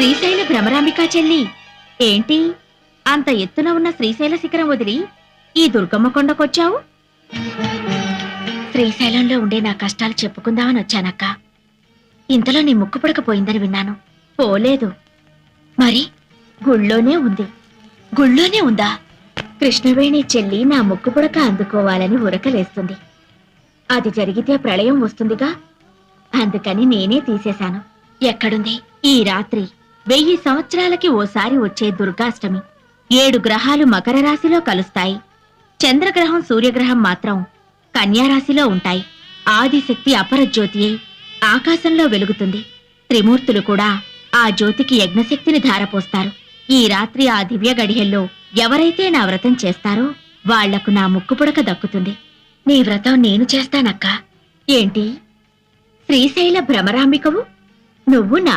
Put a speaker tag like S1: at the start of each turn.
S1: శ్రీశైల భ్రమరాంబికా చెల్లి, ఏంటి అంత ఎత్తున ఉన్న శ్రీశైల శిఖరం వదిలి ఈ దుర్గమ్మ కొండకొచ్చావు? శ్రీశైలంలో ఉండే నా కష్టాలు చెప్పుకుందామని వచ్చానక్క. ఇంతలో నీ ముక్కు పుడకపోయిందని విన్నాను. పోలేదు. మరి గుళ్ళోనే ఉంది. గుళ్ళోనే ఉందా? కృష్ణవేణి చెల్లి నా ముక్కు పుడక అందుకోవాలని ఉరకలేస్తుంది. అది జరిగితే ప్రళయం వస్తుందిగా, అందుకని నేనే తీసేశాను. ఎక్కడుంది? ఈ రాత్రి 1000 సంవత్సరాలకి ఓసారి వచ్చే దుర్గాష్టమి. 7 గ్రహాలు మకర రాశిలో కలుస్తాయి. చంద్రగ్రహం సూర్యగ్రహం మాత్రం కన్యారాశిలో ఉంటాయి. ఆదిశక్తి అపరజ్యోతి అయి ఆకాశంలో వెలుగుతుంది. త్రిమూర్తులు కూడా ఆ జ్యోతికి యజ్ఞశక్తిని ధారపోస్తారు. ఈ రాత్రి ఆ దివ్య గడియల్లో ఎవరైతే నా వ్రతం చేస్తారో వాళ్లకు నా ముక్కు పుడక దక్కుతుంది. నీ వ్రతం నేను చేస్తానక్క. ఏంటి శ్రీశైల భ్రమరాంబికవు? నువ్వు నా